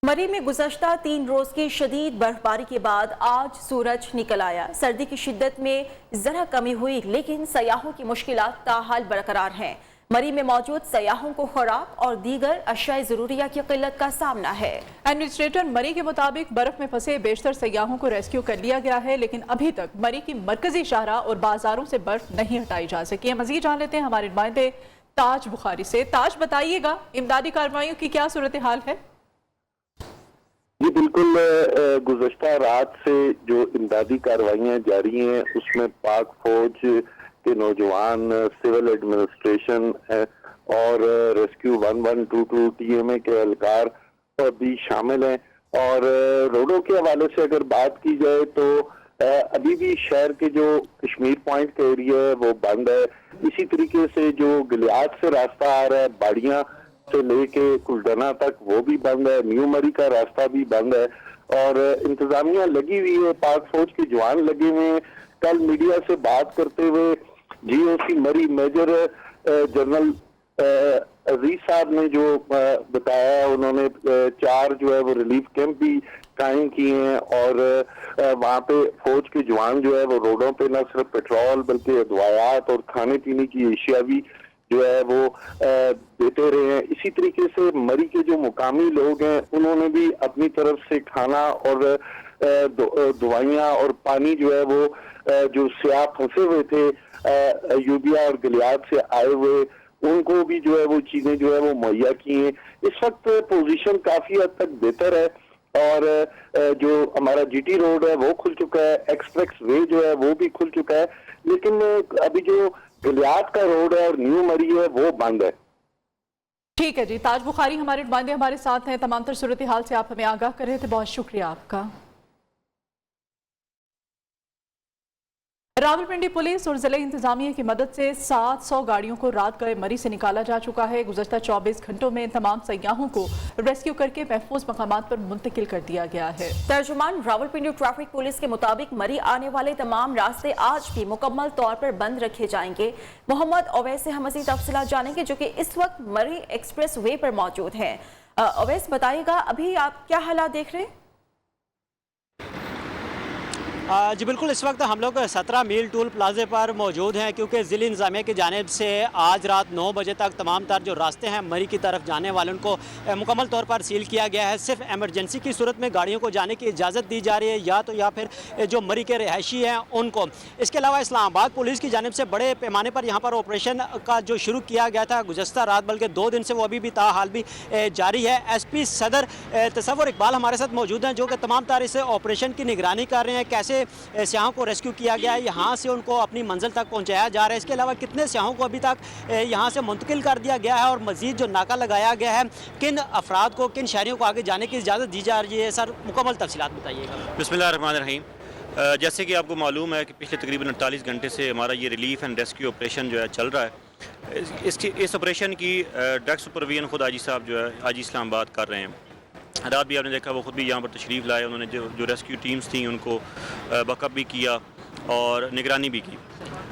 मरी में गुज़श्ता 3 रोज़ की शदीद बर्फबारी के बाद आज सूरज निकल आया। सर्दी की शिद्दत में ज़रा कमी हुई, लेकिन सयाहों की मुश्किलात ताहाल बरकरार हैं। मरी में मौजूद सयाहों को खुराक और दीगर अशियाए ज़रूरिया की किल्लत का सामना है। एडमिनिस्ट्रेटर मरी के मुताबिक बर्फ में फंसे बेशतर सयाहों को रेस्क्यू कर लिया गया है, लेकिन अभी तक मरी की मरकजी शाहरा और बाजारों से बर्फ नहीं हटाई जा सकी है। मजीद जान लेते हैं हमारे नुमाइंदे ताज बुखारी से। ताज, बताइएगा इमदादी कार्रवाइयों की क्या सूरत हाल है? जी बिल्कुल, गुज़श्ता रात से जो इमदादी कार्रवाइयाँ जारी हैं उसमें पाक फौज के नौजवान, सिविल एडमिनिस्ट्रेशन और रेस्क्यू 1122 टीएमए के एहलकार भी शामिल हैं। और रोडों के हवाले से अगर बात की जाए तो अभी भी शहर के जो कश्मीर पॉइंट का एरिया है वो बंद है। इसी तरीके से जो गलियात से रास्ता आ रहा है बाड़ियाँ से लेके कुलडना तक वो भी बंद है। न्यू मरी का रास्ता भी बंद है और इंतजामिया लगी हुई है, पाक फौज के जवान लगे हुए हैं। कल मीडिया से बात करते हुए जीओसी मरी मेजर जनरल अजीज साहब ने जो बताया, उन्होंने 4 जो है वो रिलीफ कैंप भी कायम किए हैं और वहाँ पे फौज के जवान जो है वो रोडों पे न सिर्फ पेट्रोल बल्कि अदवायात और खाने पीने की अशिया भी जो है वो देते रहे हैं। इसी तरीके से मरी के जो मुकामी लोग हैं उन्होंने भी अपनी तरफ से खाना और दवाइयाँ और पानी जो है वो जो सियाह फंसे हुए थे यूबिया और गलियात से आए हुए, उनको भी जो है वो चीजें जो है वो मुहैया की हैं। इस वक्त पोजीशन काफी हद तक बेहतर है और जो हमारा जीटी रोड है वो खुल चुका है, एक्सप्रेस वे जो है वो भी खुल चुका है, लेकिन अभी जो गलियात का रोड है और न्यू मरी है वो बंद है। ठीक है जी, ताज बुखारी हमारे नुमाइंदे हमारे साथ हैं। तमाम तर सूरत हाल से आप हमें आगाह कर रहे थे, बहुत शुक्रिया आपका। रावलपिंडी पुलिस और जिले इंतजामिया की मदद से 700 गाड़ियों को रात गए मरी से निकाला जा चुका है। गुज़श्ता 24 घंटों में तमाम सयाहों को रेस्क्यू करके महफूज मकामात पर मुंतकिल कर दिया गया है। तर्जुमान रावलपिंडी ट्रैफिक पुलिस के मुताबिक मरी आने वाले तमाम रास्ते आज भी मुकम्मल तौर पर बंद रखे जाएंगे। मोहम्मद अवैस से हम मज़ीद तफसीलात जानेंगे जो कि इस वक्त मरी एक्सप्रेस वे पर मौजूद हैं। अवैस, बताइएगा अभी आप क्या हालात देख रहे हैं? जी बिल्कुल, इस वक्त हम लोग 17 मील टूल प्लाजे पर मौजूद हैं क्योंकि ज़िला इंतज़ामिया की जानिब से आज रात 9 बजे तक तमाम तर जो रास्ते हैं मरी की तरफ जाने वाले उनको मुकम्मल तौर पर सील किया गया है। सिर्फ एमरजेंसी की सूरत में गाड़ियों को जाने की इजाज़त दी जा रही है या फिर जो मरी के रहायशी हैं उनको। इसके अलावा इस्लामाबाद पुलिस की जानिब से बड़े पैमाने पर यहाँ पर ऑपरेशन का जो शुरू किया गया था गुज़श्ता रात, बल्कि 2 दिन से वो अभी भी ताहाल भी जारी है। SP सदर तसव्वुर इकबाल हमारे साथ मौजूद हैं जो कि तमाम तर इस ऑपरेशन की निगरानी कर रहे हैं। कैसे सियाहों को रेस्क्यू किया गया है, यहाँ से उनको अपनी मंजिल तक पहुँचाया जा रहा है, इसके अलावा कितने सियाहों को अभी तक यहाँ से मुंतकिल कर दिया गया है और मज़ीद जो नाका लगाया गया है किन अफराद को, किन शहरियों को आगे जाने की इजाज़त दी जा रही है, सर मुकम्मल तफसीलात बताइएगा। बिस्मिल्लाहिर्रहमानिर्रहीम। जैसे कि आपको मालूम है कि पिछले तकरीबन 48 घंटे से हमारा ये रिलीफ एंड रेस्क्यू ऑपरेशन जो है चल रहा है। इस ऑपरेशन की डायरेक्ट सुपरविजन खुद आजी साहब जो है आज इस्लामाबाद कर रहे हैं। रात भी आपने देखा वो खुद भी यहाँ पर तशरीफ़ लाए, उन्होंने जो रेस्क्यू टीम्स थी उनको बैकअप भी किया और निगरानी भी की।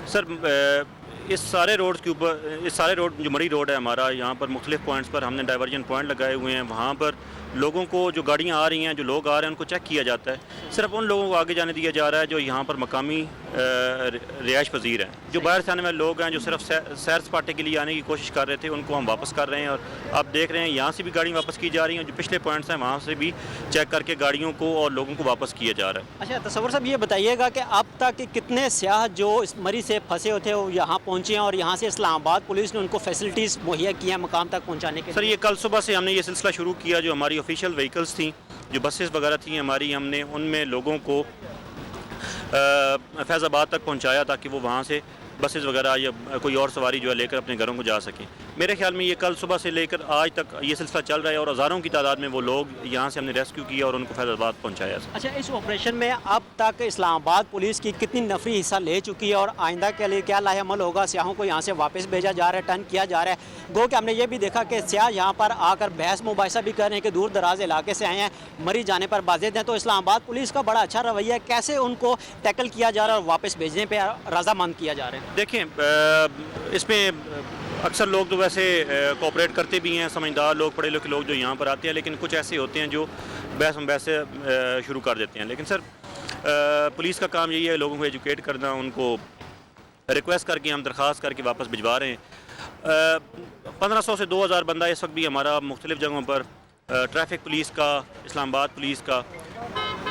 सर इस सारे रोड के ऊपर, इस सारे रोड जो मरी रोड है हमारा, यहाँ पर मुख्तलिफ पॉइंट्स पर हमने डाइवर्जन पॉइंट लगाए हुए हैं। वहाँ पर लोगों को, जो गाड़ियाँ आ रही हैं, जो लोग आ रहे हैं, उनको चेक किया जाता है। सिर्फ उन लोगों को आगे जाने दिया जा रहा है जो यहाँ पर मकामी रिहाइश पजीर हैं। जो बाहर से आने वाले लोग हैं जो सिर्फ सैर सपाटे के लिए आने की कोशिश कर रहे थे उनको हम वापस कर रहे हैं और आप देख रहे हैं यहाँ से भी गाड़ी वापस की जा रही हैं। जो पिछले पॉइंट्स हैं वहाँ से भी चेक करके गाड़ियों को और लोगों को वापस किया जा रहा है। अच्छा तसव्वुर साहब, ये बताइएगा कि अब तक कितने सियाह जो इस मरी से फंसे हुए थे वो यहाँ पहुँचे हैं और यहाँ से इस्लामाबाद पुलिस ने उनको फैसिलिटीज़ मुहैया की हैं मकाम तक पहुँचाने के? सर ये कल सुबह से हमने ये सिलसिला शुरू किया। जो हमारी ऑफिशियल व्हीकल्स थी, जो बसेस वगैरह थी हमारी, हमने उनमें लोगों को फैज़ाबाद तक पहुंचाया ताकि वो वहाँ से बसेस वगैरह या कोई और सवारी जो है लेकर अपने घरों को जा सकें। मेरे ख्याल में ये कल सुबह से लेकर आज तक ये सिलसिला चल रहा है और हज़ारों की तादाद में वो लोग यहाँ से हमने रेस्क्यू किया और उनको फैज़ाबाद पहुँचाया। अच्छा, इस ऑपरेशन में अब तक इस्लामाबाद पुलिस की कितनी नफरी हिस्सा ले चुकी है और आइंदा के लिए क्या लाहेअमल होगा? सियाहों को यहाँ से वापस भेजा जा रहा है, टर्न किया जा रहा है। गो कि हमने ये भी देखा कि सियाह यहाँ पर आकर बहस मुबाहिसा भी कर रहे हैं कि दूर दराज इलाके से आए हैं, मरी जाने पर बाज़िद हैं। तो इस्लामाबाद पुलिस का बड़ा अच्छा रवैया है, कैसे उनको टैकल किया जा रहा है और वापस भेजने पर रजामंद किया जा रहा है? देखें, इसमें اکثر لوگ تو ویسے کوآپریٹ کرتے بھی ہیں، سمجھدار لوگ، پڑھے لکھے لوگ جو یہاں پر آتے ہیں، لیکن کچھ ایسے ہوتے ہیں جو بحث مباحث شروع کر دیتے ہیں. لیکن سر پولیس کا کام یہی ہے لوگوں کو ایجوکیٹ کرنا، ان کو ریکویسٹ کر کے ہم درخواست کر کے واپس بھجوا رہے ہیں. 1500 سے 2000 بندہ اس وقت بھی ہمارا مختلف جگہوں پر ٹریفک پولیس کا، اسلام آباد پولیس کا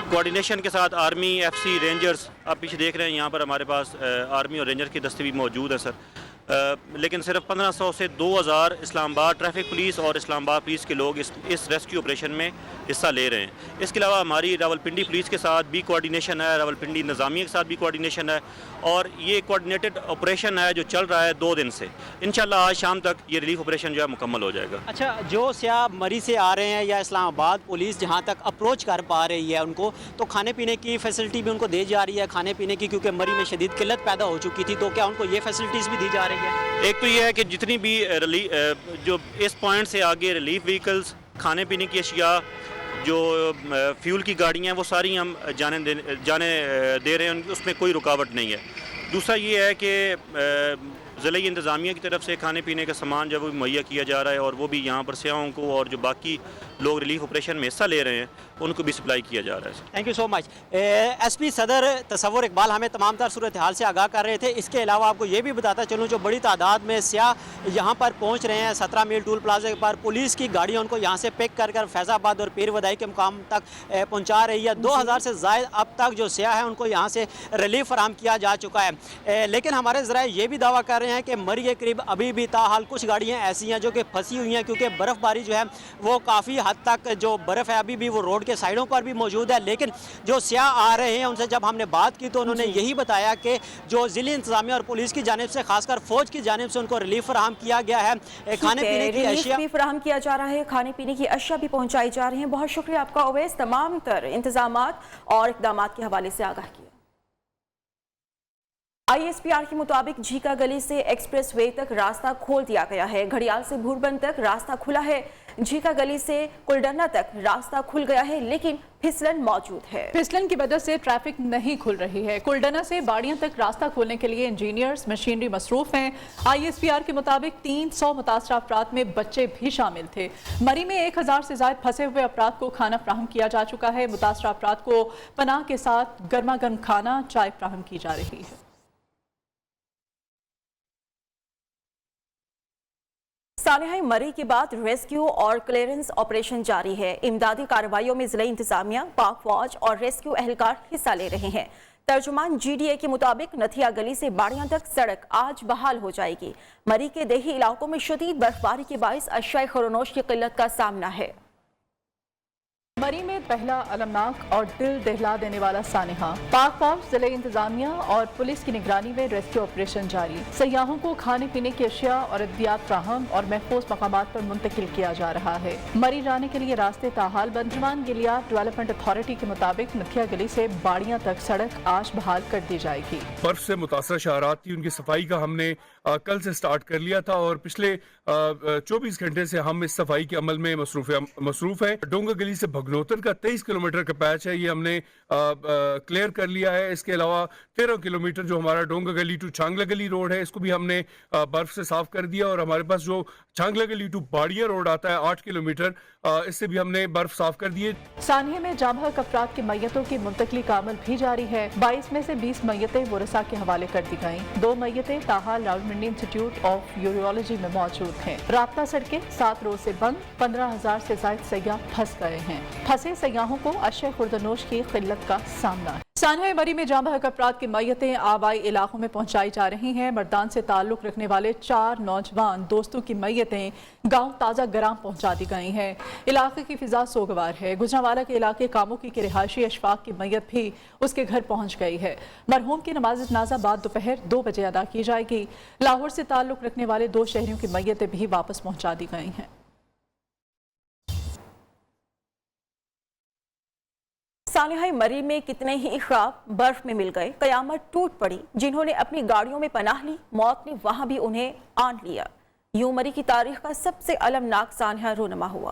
کوآرڈینیشن کے ساتھ آرمی، ایف سی، رینجرز، آپ پیچھے دیکھ رہے ہیں یہاں پر ہمارے پاس آرمی اور رینجر کے دستے بھی موجود ہیں سر. لیکن صرف 1500 سے 2000 اسلام آباد ٹریفک پولیس اور اسلام آباد پولیس کے لوگ اس ریسکیو آپریشن میں حصہ لے رہے ہیں. اس کے علاوہ ہماری راولپنڈی پولیس کے ساتھ بھی کوآرڈینیشن ہے، راولپنڈی نظامیہ کے ساتھ بھی کوآرڈینیشن ہے، اور یہ کوآرڈینیٹڈ آپریشن ہے جو چل رہا ہے 2 دن سے. انشاءاللہ آج شام تک یہ ریلیف آپریشن جو ہے مکمل ہو جائے گا. اچھا، جو سیاح مری سے آ رہے ہیں یا اسلام آباد پولیس جہاں تک اپروچ کر پا رہی ہے ان کو، تو کھانے پینے کی فیسلٹی بھی ان کو دی جا رہی ہے؟ کھانے پینے کی کیونکہ مری میں شدید قلت پیدا ہو چکی تھی، تو کیا ان کو یہ فیسلٹیز بھی دی جا رہی ہے؟ ایک تو یہ ہے کہ جتنی بھی جو اس پوائنٹ سے آگے ریلیف وہیکلز، کھانے پینے کی اشیاء، جو فیول کی گاڑیاں ہیں، وہ ساری ہم جانے دے رہے ہیں، اس میں کوئی رکاوٹ نہیں ہے. دوسرا یہ ہے کہ ضلعی انتظامیہ کی طرف سے کھانے پینے کا سامان جو وہ مہیا کیا جا رہا ہے، اور وہ بھی یہاں پر سیاحوں کو اور جو باقی لوگ ریلیف آپریشن میں حصہ لے رہے ہیں ان کو بھی سپلائی کیا جا رہا ہے. Thank you so much. S P صدر تصور اقبال ہمیں تمام تر صورتحال سے آگاہ کر رہے تھے. اس کے علاوہ آپ کو یہ بھی بتاتا چلوں جو بڑی تعداد میں سیاح یہاں پر پہنچ رہے ہیں 17 میل ٹول پلازے پر، پولیس کی گاڑیاں ان کو یہاں سے پک کر فیض آباد اور پیر ودائی کے مقام تک پہنچا رہی ہے. 2000 سے زائد اب تک جو سیاح ہیں ان کو یہاں سے ریلیف فراہم کیا جا چکا ہے. لیکن ہمارے ذرائع یہ بھی دعویٰ کر رہے ہیں کہ مری کے قریب ابھی بھی تاحال کچھ گاڑیاں ایسی ہیں جو کہ پھنسی ہوئی ہیں، کیونکہ برف باری جو ہے وہ کافی حد تک جو برف ہے ابھی بھی وہ روڈ کے سائڈوں پر بھی موجود ہے. لیکن جو سیاح آ رہے ہیں ان سے جب ہم نے بات کی تو انہوں نے یہی بتایا کہ جو ضلعی انتظامیہ اور پولیس کی جانب سے، خاص کر فوج کی جانب سے ان کو ریلیف فراہم کیا گیا ہے. کھانے پینے کی اشیاء بھی فراہم کیا جا رہا ہے، کھانے پینے کی اشیاء بھی پہنچائی جا رہی ہیں. بہت شکریہ آپ کا اویس، تمام تر انتظامات اور اقدامات کے حوالے سے آگاہ کیا. ISPR کے مطابق جھیکا گلی سے ایکسپریس وے تک راستہ کھول دیا گیا ہے. گھڑیال سے بھوربند تک راستہ کھلا ہے. جھیکا گلی سے کلڈرنا تک راستہ کھل گیا ہے، لیکن پھسلن موجود ہے. پھسلن کی وجہ سے ٹریفک نہیں کھل رہی ہے. کلڈرنا سے باڑیاں تک راستہ کھولنے کے لیے انجینئرز مشینری مصروف ہیں. ISPR کے مطابق 300 متاثرہ افراد میں بچے بھی شامل تھے. مری میں 1000 سے زائد پھنسے ہوئے افراد کو کھانا فراہم کیا جا چکا ہے. متاثرہ افراد کو پناہ کے ساتھ گرما گرم کھانا، چائے فراہم کی جا رہی ہے. سانحہ مری کے بعد ریسکیو اور کلیئرنس آپریشن جاری ہے. امدادی کارروائیوں میں ضلعی انتظامیہ، پاک فوج اور ریسکیو اہلکار حصہ لے رہے ہیں. ترجمان GDA کے مطابق نتھیا گلی سے باڑیاں تک سڑک آج بحال ہو جائے گی. مری کے دیہی علاقوں میں شدید برفباری کے باعث اشیاء خورنوش کی قلت کا سامنا ہے. مری میں پہلا المناک اور دل دہلا دینے والا سانحہ. پاک فوج، ضلعی انتظامیہ اور پولیس کی نگرانی میں ریسکیو آپریشن جاری. سیاحوں کو کھانے پینے کی اشیاء اور ادویات فراہم اور محفوظ مقامات پر منتقل کیا جا رہا ہے. مری جانے کے لیے راستے تاحال بند. ترجمان گلیات ڈیولپمنٹ اتھارٹی کے مطابق نتھیا گلی سے باڑیاں تک سڑک آج بحال کر دی جائے گی. برف سے متاثرہ شہرات تھی، ان کی صفائی کا ہم نے کل سے سٹارٹ کر لیا تھا اور پچھلے 24 گھنٹے سے ہم اس صفائی کے عمل میں مصروف ہیں. ڈونگا گلی سے بھگنوتر کا 23 کلومیٹر کا پیچ ہے، یہ ہم نے کلیئر کر لیا ہے. اس کے علاوہ 13 کلومیٹر جو ہمارا ڈونگا گلی ٹو چھانگلا گلی روڈ ہے، اس کو بھی ہم نے برف سے صاف کر دیا. اور ہمارے پاس جو چھانگلا گلی ٹو باڑیاں روڈ آتا ہے 8 کلومیٹر، اس سے بھی ہم نے برف صاف کر دیے. سانحے میں جاں بحق افراد کی میتوں کی منتقلی کا عمل بھی جاری ہے. 22 میں سے 20 میتیں ورثاء کے حوالے کر دی گئیں. 2 میتیں تاحال راولپنڈی انسٹیٹیوٹ آف یوریولوجی میں موجود ہیں. رابطہ سڑکیں 7 روز سے بند. 15,000 سے زائد سیاح پھنس گئے ہیں. پھنسے سیاحوں کو اشیاء خوردنوش کی قلت کا سامنا ہے. سانحہ مری میں جاں بحق افراد کی میتیں آبائی علاقوں میں پہنچائی جا رہی ہیں. مردان سے تعلق رکھنے والے 4 نوجوان دوستوں کی میتیں گاؤں تازہ گرام پہنچا دی گئی ہیں. علاقے کی فضا سوگوار ہے. گجرانوالہ کے علاقے کاموکی کے رہائشی اشفاق کی میت بھی اس کے گھر پہنچ گئی ہے. مرحوم کی نماز جنازہ بعد دوپہر 2 بجے ادا کی جائے گی. لاہور سے تعلق رکھنے والے 2 شہریوں کی میتیں بھی واپس پہنچا دی گئی ہیں. سانحہ مری میں کتنے ہی خواب برف میں مل گئے. قیامت ٹوٹ پڑی. جنہوں نے اپنی گاڑیوں میں پناہ لی، موت نے وہاں بھی انہیں آن لیا. یوں مری کی تاریخ کا سب سے المناک سانحہ رونما ہوا.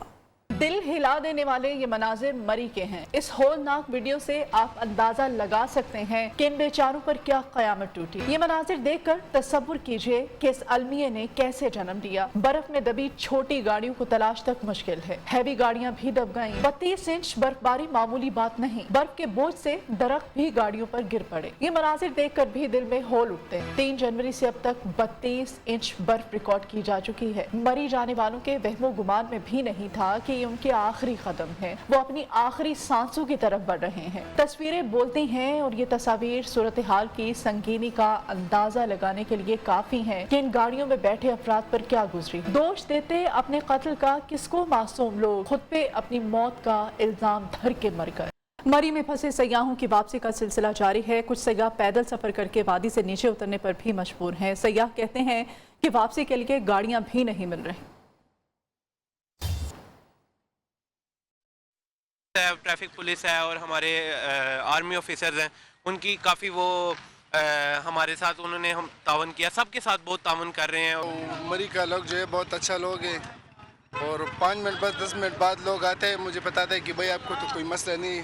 दिल हिला देने वाले ये मनाजिर मरी के हैं। इस होलनाक वीडियो से आप अंदाजा लगा सकते हैं कि इन बेचारों पर क्या कयामत टूटी। ये मनाजिर देखकर तसव्वुर कीजिए कि इस अलमिये ने कैसे जन्म लिया। बर्फ में दबी छोटी गाड़ियों को तलाश तक मुश्किल है, हैवी गाड़ियां भी दब गईं। 32 इंच बर्फबारी मामूली बात नहीं, बर्फ के बोझ से दरख्त भी गाड़ियों पर गिर पड़े। ये मनाजिर देखकर भी दिल में होल उठते हैं। 3 जनवरी से अब तक 32 इंच बर्फ रिकॉर्ड की जा चुकी है। मरी जाने वालों के वहमो गुमान में भी नहीं था कि ये उनके आखिरी कदम है, वो अपनी आखिरी सांसों की तरफ बढ़ रहे हैं। तस्वीरें बोलती हैं और ये तस्वीर सूरत हाल की संगीनी का अंदाजा लगाने के लिए काफी हैं कि इन गाड़ियों में बैठे अफराद पर क्या गुजरी। दोष देते अपने कत्ल का किसको मासूम लोग खुद पे अपनी मौत का इल्जाम धर के मर गए। मरी में फंसे सयाहों की वापसी का सिलसिला जारी है। कुछ सयाह पैदल सफर करके वादी से नीचे उतरने पर भी मजबूर हैं। सयाह कहते हैं कि वापसी के लिए गाड़ियां भी नहीं मिल रही। ट्रैफिक पुलिस है और हमारे आर्मी ऑफिसर्स हैं, उनकी काफ़ी वो हमारे साथ उन्होंने हम तावन किया, सबके साथ बहुत तावन कर रहे हैं। मरी का लोग जो है बहुत अच्छा लोग है और 5 मिनट बस 10 मिनट बाद लोग आते हैं, मुझे बताते हैं कि भाई आपको तो कोई मसला नहीं,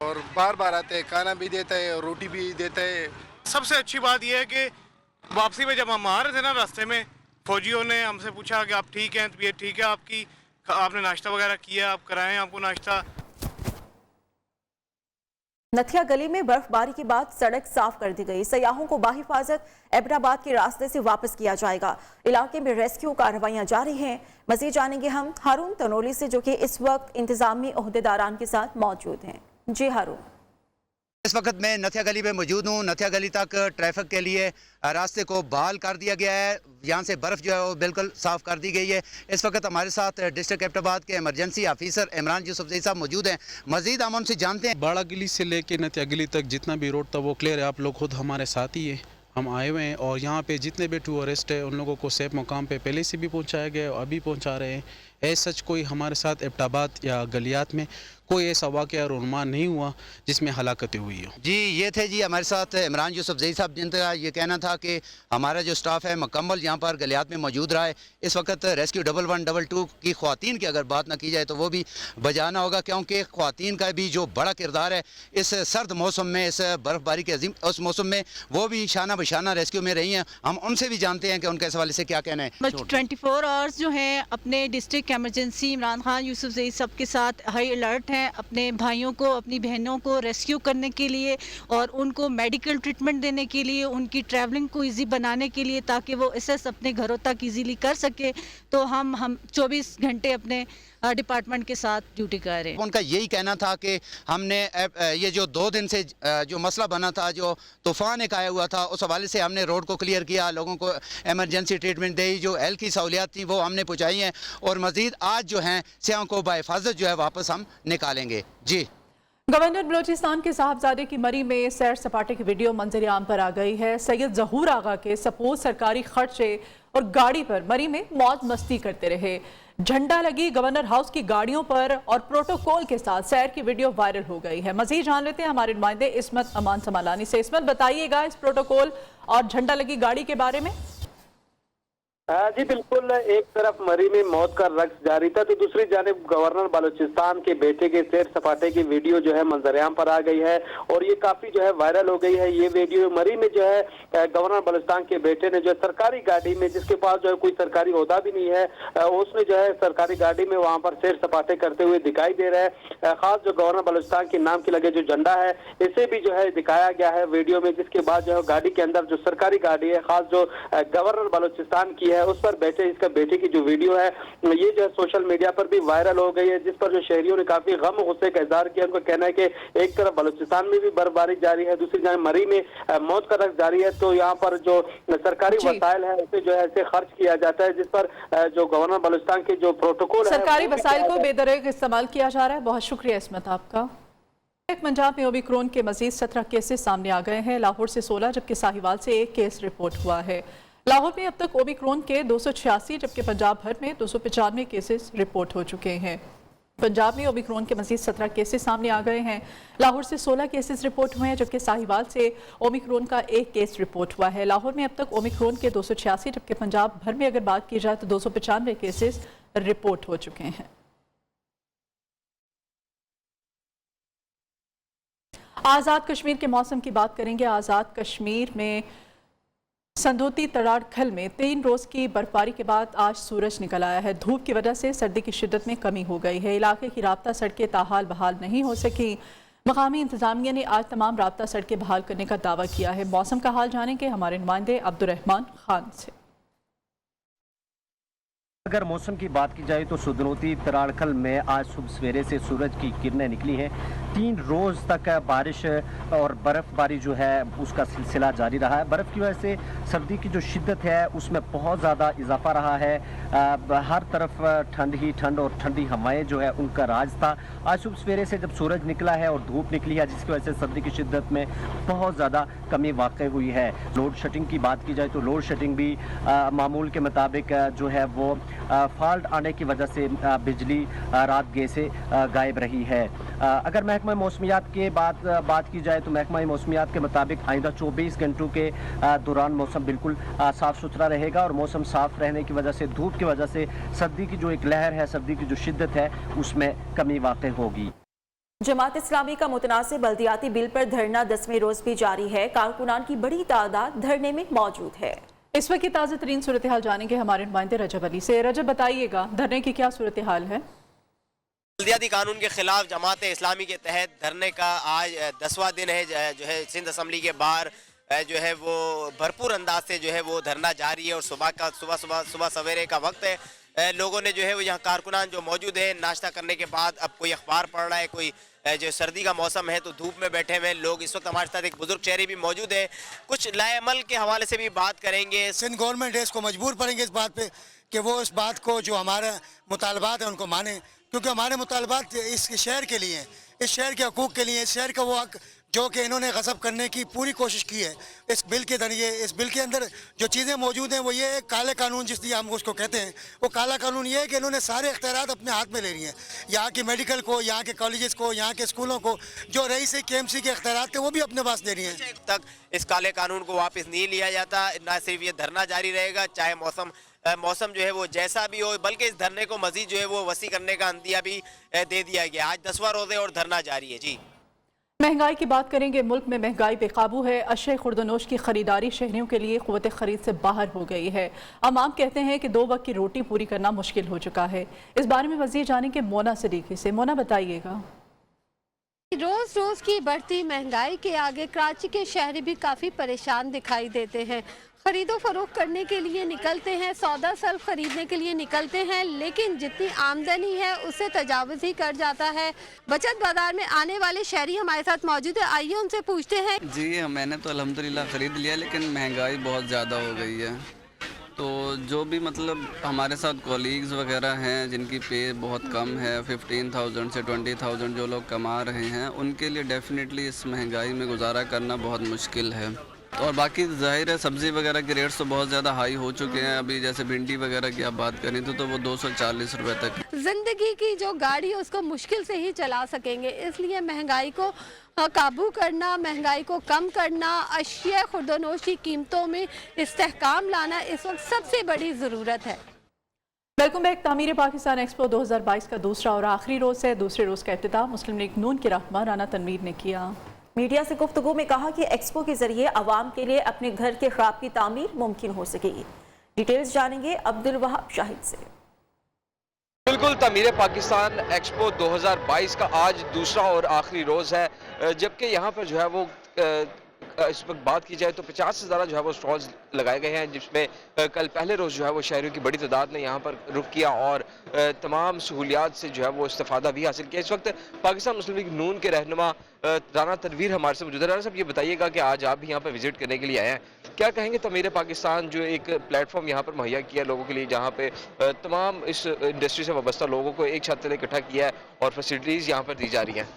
और बार बार आते हैं, खाना भी देता है और रोटी भी देता है। सबसे अच्छी बात यह है कि वापसी में जब हम आ रहे थे ना, रास्ते में फौजियों ने हमसे पूछा कि आप ठीक हैं, तबीयत ठीक है आपकी, आपने नाश्ता वगैरह किया, आप कराएं आपको नाश्ता। नथिया गली में बर्फबारी के बाद सड़क साफ कर दी गई। सयाहों को बाहिफाजत एबटाबाद के रास्ते से वापस किया जाएगा। इलाके में रेस्क्यू कार्रवाइयां जारी हैं। मजीद जानेंगे हम हारून तनोली से, जो कि इस वक्त इंतजामी ओहदेदारान के साथ मौजूद हैं। जी हारून। इस वक्त मैं नथिया गली में मौजूद हूँ। नथिया गली तक ट्रैफिक के लिए रास्ते को बहाल कर दिया गया है। यहाँ से बर्फ़ जो है वो बिल्कुल साफ़ कर दी गई है। इस वक्त हमारे साथ डिस्ट्रिक्ट एबटाबाद के इमरजेंसी ऑफिसर इमरान यूसुफजई साहब मौजूद हैं। मजीद हम उनसे जानते हैं। बाड़ा गली से लेके नथिया गली तक जितना भी रोड था वो क्लियर है। आप लोग खुद हमारे साथ ही है, हम आए हुए हैं और यहाँ पे जितने भी टूरिस्ट है उन लोगों को सेफ मुकाम पे पहले से भी पहुँचाया गया और अभी पहुँचा रहे हैं। ऐसा सच कोई हमारे साथ एबटाबाद या गलियात में कोई ऐसा वाक़या रुनमा नहीं हुआ जिसमें हलाकतें हुई हो। जी ये थे जी हमारे साथ इमरान यूसुफजई साहब, जिनका ये कहना था कि हमारा जो स्टाफ है मुकम्मल यहाँ पर गलियात में मौजूद रहा है। इस वक्त रेस्क्यू 1112 की ख़वातीन की अगर बात ना की जाए तो वो भी बजाना होगा, क्योंकि ख़वातीन का भी जो बड़ा किरदार है इस सर्द मौसम में, इस बर्फ़बारी के अजीम उस मौसम में, वो भी शाना बशाना रेस्क्यू में रही हैं। हम उनसे भी जानते हैं कि उनके इस हवाले से क्या कहना है। 24 आवर्स जो हैं अपने डिस्ट्रिक्ट इमरजेंसी इमरान खान यूसुफजई सबके साथ हाई अलर्ट हैं अपने भाइयों को, अपनी बहनों को रेस्क्यू करने के लिए और उनको मेडिकल ट्रीटमेंट देने के लिए, उनकी ट्रैवलिंग को इजी बनाने के लिए, ताकि वो एसएस अपने घरों तक इजीली कर सके। तो हम 24 घंटे अपने डिपार्टमेंट के साथ ड्यूटी कर रहे हैं। उनका यही कहना था कि हमने ये जो 2 दिन से जो मसला बना था, जो तूफ़ान एक आया हुआ था, उस हवाले से हमने रोड को क्लियर किया, लोगों को एमरजेंसी ट्रीटमेंट दी, जो हेल्थ की सहूलियात थी वो हमने पहुँचाई हैं और मज़ीद आज जो हैं सियाहों को बाहिफाजत जो है वापस हम निकालेंगे। जी गवर्नर बलोचिस्तान के साहबजादे की मरी में सैर सपाटे की वीडियो मंजर आम पर आ गई है। सैयद जहूर आगा के सपोज सरकारी खर्चे और गाड़ी पर मरी में मौज मस्ती करते रहे। झंडा लगी गवर्नर हाउस की गाड़ियों पर और प्रोटोकॉल के साथ सैर की वीडियो वायरल हो गई है। मजीद जान लेते हैं हमारे नुमाइंदे इस्मत अमान समालानी से। इस्मत, बताइएगा इस प्रोटोकॉल और झंडा लगी गाड़ी के बारे में। जी बिल्कुल, एक तरफ मरी में मौत का रक्स जारी था तो दूसरी जानिब गवर्नर बलूचिस्तान के बेटे के सैर सपाटे की वीडियो जो है मंजरेआम पर आ गई है और ये काफी जो है वायरल हो गई है। ये वीडियो मरी में जो है गवर्नर बलूचिस्तान के बेटे ने जो है सरकारी गाड़ी में, जिसके पास जो है कोई सरकारी ओहदा भी नहीं है, उसने जो है सरकारी गाड़ी में वहां पर सैर सपाटे करते हुए दिखाई दे रहे हैं। खास जो गवर्नर बलूचिस्तान के नाम के लगे जो झंडा है इसे भी जो है दिखाया गया है वीडियो में, जिसके बाद जो है गाड़ी के अंदर जो सरकारी गाड़ी है खास जो गवर्नर बलूचिस्तान की है उस पर बैठे इसका बेटे की जो वीडियो है ये जो है सोशल मीडिया पर भी वायरल हो गई है, जिस पर जो शहरियों ने काफी गम गुस्से का इजहार किया। उनका कहना है कि एक तरफ बलूचिस्तान में भी बर्फबारी जारी है, दूसरी जगह मरी में मौत का रक्स जारी है, तो यहाँ पर जो सरकारी वसाइल है उसे जो है ऐसे खर्च किया जाता है, जिस पर जो गवर्नर बलूचिस्तान के जो प्रोटोकॉल सरकारी वसाइल को बेदरेग इस्तेमाल किया जा रहा है। बहुत शुक्रिया इस्मत आपका। पंजाब में ओमिक्रॉन के मजीद 17 केसेस सामने आ गए हैं। लाहौर से 16 जबकि साहिवाल से 1 केस रिपोर्ट हुआ है। लाहौर में अब तक ओमिक्रॉन के 286 जबकि पंजाब भर में 295 केसेस रिपोर्ट हो चुके हैं। पंजाब में ओमिक्रॉन के मजीद 17 केसेस सामने आ गए हैं। लाहौर से 16 केसेस रिपोर्ट हुए हैं जबकि साहिवाल से ओमिक्रॉन का 1 केस रिपोर्ट हुआ है। लाहौर में अब तक ओमिक्रॉन के 286 जबकि पंजाब भर में अगर बात की जाए तो 295 केसेस रिपोर्ट हो चुके हैं। आज़ाद कश्मीर के मौसम की बात करेंगे। आज़ाद कश्मीर में संदूती तड़ाड़खल में 3 रोज़ की बर्फबारी के बाद आज सूरज निकल आया है। धूप की वजह से सर्दी की शिद्दत में कमी हो गई है। इलाके की राब्ता सड़कें ताहाल बहाल नहीं हो सकी। मकामी इंतजामिया ने आज तमाम राब्ता सड़कें बहाल करने का दावा किया है। मौसम का हाल जानेंगे हमारे नुमाइंदे अब्दुर्रहमान खान से। अगर मौसम की बात की जाए तो सुदनौती तड़ाड़खल में आज सुबह सवेरे से सूरज की किरणें निकली हैं। 3 रोज़ तक बारिश और बर्फ़बारी जो है उसका सिलसिला जारी रहा है। बर्फ़ की वजह से सर्दी की जो शिद्दत है उसमें बहुत ज़्यादा इजाफा रहा है। हर तरफ ठंड ही ठंड और ठंडी हवाएं जो है उनका राज था। आज सुबह सवेरे से जब सूरज निकला है और धूप निकली है जिसकी वजह से सर्दी की शिद्दत में बहुत ज़्यादा कमी वाक़ हुई है। लोड शेडिंग की बात की जाए तो लोड शेडिंग भी मामूल के मुताबिक जो है वो फॉल्ट आने की वजह से बिजली रात गए से गायब रही है। अगर महकमा मौसमियात के बात की जाए तो महकमा मौसमियात के मुताबिक आइंदा 24 घंटों के दौरान मौसम बिल्कुल साफ़ सुथरा रहेगा और मौसम साफ़ रहने की वजह से धूप की वजह से सर्दी की जो एक लहर है, सर्दी की जो शिद्दत है उसमें कमी वाक़ होगी। जमात इस्लामी का मुतनासिब बल्दियाती बिल पर धरना 10वें रोज़ भी जारी है। कारकुनान की बड़ी तादाद धरने में मौजूद है। इस वक्त की ताज़ा तरीन सूरत हाल जानेंगे हमारे नुमाइंदे रजब अली से। रजब, बताइएगा धरने की क्या सूरत हाल है? बल्दियाती कानून के खिलाफ जमात इस्लामी के तहत धरने का आज 10वां दिन है। जो है सिंध असम्बली के बाहर जो है वो भरपूर अंदाज से जो है वो धरना जारी है और सुबह सवेरे का वक्त है। लोगों ने जो है वो यहाँ कारकुनान जो मौजूद है नाश्ता करने के बाद अब कोई अखबार पढ़ रहा है, कोई जो सर्दी का मौसम है तो धूप में बैठे हुए लोग। इस वक्त हमारे साथ एक बुजुर्ग चेहरे भी मौजूद है, कुछ लाएअमल के हवाले से भी बात करेंगे। सिंध गवर्नमेंट है इसको मजबूर करेंगे इस बात पे कि वो इस बात को जो हमारे मुतालबात है उनको माने, क्योंकि हमारे मुतालबात इस शहर के लिए हैं, इस शहर के हकूक़ के लिए, इस शहर का वो हक जो कि इन्होंने गज़ब करने की पूरी कोशिश की है इस बिल के जरिए। इस बिल के अंदर जो चीज़ें मौजूद हैं वो ये है, काले कानून जिसलिए हम उसको कहते हैं, वो काला कानून ये है कि इन्होंने सारे इख्तियारात अपने हाथ में ले लिए हैं। यहाँ की मेडिकल को, यहाँ के कॉलेजेस को, यहाँ के स्कूलों को, जो रईस KMC के इख्तियारात थे वो भी अपने पास ले लिए हैं। तक इस काले कानून को वापस नहीं लिया जाता, ना सिर्फ ये धरना जारी रहेगा, चाहे मौसम जो है वो जैसा भी हो, बल्कि इस धरने को मजीद जो है वो वसी करने का अंदिया भी दे दिया गया। आज 10वां रोज़ है और धरना जारी है। जी, महंगाई की बात करेंगे। मुल्क में महंगाई बेकाबू है। अशय खुर्दनोश की खरीदारी शहरियों के लिए क़ुव्वत ख़रीद से बाहर हो गई है। अवाम कहते हैं कि 2 वक्त की रोटी पूरी करना मुश्किल हो चुका है। इस बारे में मज़ीद जानेंगे मोना सदीकी से। मोना, बताइएगा। रोज़ की बढ़ती महंगाई के आगे कराची के शहरी भी काफ़ी परेशान दिखाई देते हैं। खरीदो फरोख्त करने के लिए निकलते हैं, सौदा सल्फ खरीदने के लिए निकलते हैं, लेकिन जितनी आमदनी है उससे तजावुज़ ही कर जाता है। बचत बाजार में आने वाले शहरी हमारे साथ मौजूद है, आइए उनसे पूछते हैं। जी, मैंने तो अल्हम्दुलिल्लाह ख़रीद लिया, लेकिन महंगाई बहुत ज़्यादा हो गई है। तो जो भी मतलब हमारे साथ कॉलीग्स वगैरह हैं जिनकी पे बहुत कम है, 15,000 से 20,000 जो लोग कमा रहे हैं, उनके लिए डेफिनेटली इस महंगाई में गुजारा करना बहुत मुश्किल है। और बाकी ज़ाहिर है सब्ज़ी वगैरह के रेट्स तो बहुत ज़्यादा हाई हो चुके हैं। अभी जैसे भिंडी वगैरह की आप बात करें तो वो 240 रुपये तक। ज़िंदगी की जो गाड़ी है उसको मुश्किल से ही चला सकेंगे, इसलिए महंगाई को काबू करना, महंगाई को कम करना, अशिया खुर्दनोश की कीमतों में इस्तेहकाम लाना इस वक्त सबसे बड़ी ज़रूरत है। Welcome back. तामीर पाकिस्तान एक्सपो 2022 का दूसरा और आखिरी रोज़ है। दूसरे रोज़ का इफ्तिताह मुस्लिम लीग नून के रहनुमा राना तनवीर ने किया। मीडिया से गुफ्तगू में कहा कि एक्सपो के जरिए अवाम के लिए अपने घर के ख्वाब की तामीर मुमकिन हो सकेगी। डिटेल्स जानेंगे अब्दुल वहाब शाहिद से। बिल्कुल, तामीर पाकिस्तान एक्सपो 2022 का आज दूसरा और आखिरी रोज़ है, जबकि यहाँ पर जो है वो इस वक्त बात की जाए तो 50 से ज़्यादा जो है वो स्टॉल्स लगाए गए हैं, जिसमें कल पहले रोज़ जो है वो शहरियों की बड़ी तादाद ने यहाँ पर रुख किया और तमाम सहूलियात से जो है वो इस्तेफादा भी हासिल किया। इस वक्त पाकिस्तान मुस्लिम लीग नून के रहनुमा राना तनवीर हमारे से मौजूद है। राना साहब, ये बताइएगा कि आज आप भी यहाँ पर विजिट करने के लिए आए हैं, क्या कहेंगे तामीर पाकिस्तान जो एक प्लेटफॉर्म यहाँ पर मुहैया किया लोगों के लिए, जहाँ पे तमाम इस इंडस्ट्री से वाबस्ता लोगों को एक छत तले इकट्ठा किया है और फैसिलिटीज़ यहाँ पर दी जा रही हैं?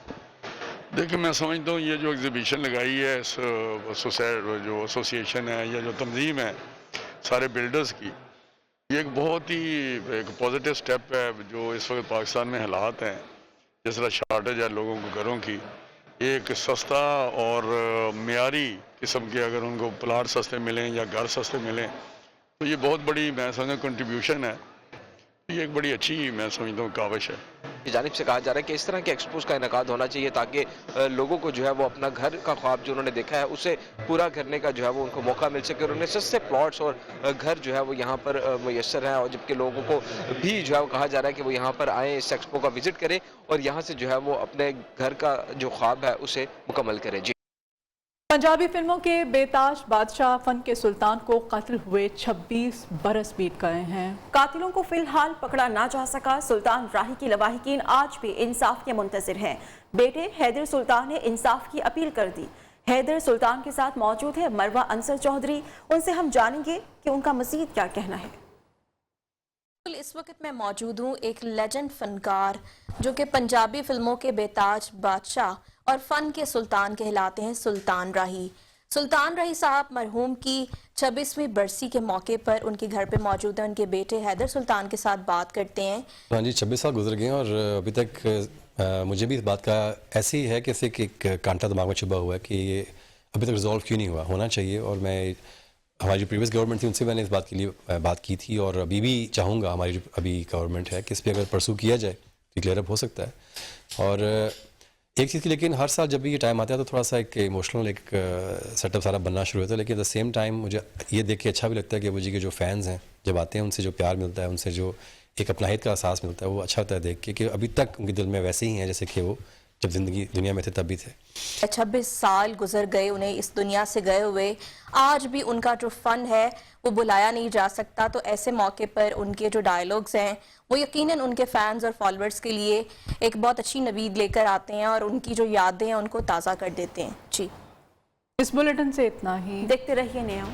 देखिए, मैं समझता हूँ ये जो एग्ज़िबिशन लगाई है इस जो एसोसिएशन है या जो तंजीम है सारे बिल्डर्स की, ये एक बहुत ही एक पॉजिटिव स्टेप है। जो इस वक्त पाकिस्तान में हालात हैं, जिस तरह शॉर्टेज है लोगों को घरों की, एक सस्ता और मियारी किस्म के अगर उनको प्लाट सस्ते मिलें या घर सस्ते मिलें तो ये बहुत बड़ी मैं समझता हूँ कंट्रीब्यूशन है। ये एक बड़ी अच्छी मैं समझता हूँ काविश है। की जानिब से कहा जा रहा है कि इस तरह के एक्सपोज का इनेकाद होना चाहिए ताकि लोगों को जो है वो अपना घर का ख्वाब जो उन्होंने देखा है उसे पूरा करने का जो है वो उनको मौका मिल सके और उन्हें सस्ते प्लॉट्स और घर जो है वो यहाँ पर मैसर हैं, और जबकि लोगों को भी जो है वो कहा जा रहा है कि वो यहाँ पर आएँ, इस एक्सपो का विजिट करें और यहाँ से जो है वो अपने घर का जो ख्वाब है उसे मुकम्मल करें। जी। पंजाबी फिल्मों के बेताज बादशाह फन के सुल्तान को कत्ल हुए 26 बरस बीत गए हैं। कातिलों को फिलहाल पकड़ा ना जा सका। सुल्तान राही की लवाहिकीन आज भी इंसाफ के मुंतज़िर हैं। बेटे हैदर सुल्तान ने इंसाफ की अपील कर दी। हैदर सुल्तान के साथ मौजूद है मरवा अंसर चौधरी, उनसे हम जानेंगे कि उनका मज़ीद क्या कहना है। इस वक्त मैं मौजूद हूँ एक लेजेंड फनकार जो कि पंजाबी फिल्मों के बेताज बादशाह और फ़न के सुल्तान कहलाते हैं, सुल्तान राही। सुल्तान राही साहब मरहूम की 26वीं बरसी के मौके पर उनके घर पे मौजूद हैं। उनके बेटे हैदर सुल्तान के साथ बात करते हैं। हाँ जी, 26 साल गुजर गए हैं और अभी तक मुझे भी इस बात का ऐसे ही है कि एक कांटा दिमाग में छुपा हुआ है कि ये अभी तक रिजॉल्व क्यों नहीं हुआ, होना चाहिए। और मैं हमारी जो प्रीवियस गवर्नमेंट थी उनसे मैंने इस बात के लिए बात की थी और अभी भी चाहूँगा हमारी जो अभी गवर्नमेंट है कि इस पर अगर परसू किया जाए तो क्लियर अप हो सकता है। और एक चीज़ की, लेकिन हर साल जब भी ये टाइम आता है तो थोड़ा सा एक इमोशनल एक सेटअप सारा बनना शुरू होता है, लेकिन एट द सेम टाइम मुझे ये देख के अच्छा भी लगता है कि वो जी के जो फैंस हैं जब आते हैं उनसे जो प्यार मिलता है, उनसे जो एक अपनाहियत का एहसास मिलता है, वो अच्छा होता है देख के कि अभी तक उनके दिल में वैसे ही हैं जैसे कि वो जब ज़िंदगी दुनिया में थे तब भी थे। 26 साल गुजर गए उन्हें इस दुनिया से गए हुए, आज भी उनका जो फ़न है वो बुलाया नहीं जा सकता। तो ऐसे मौके पर उनके जो डायलॉग्स हैं वो यकीनन उनके फैंस और फॉलोअर्स के लिए एक बहुत अच्छी नवीद लेकर आते हैं और उनकी जो यादें हैं उनको ताज़ा कर देते हैं। जी, इस बुलेटिन से इतना ही। देखते रहिए नया।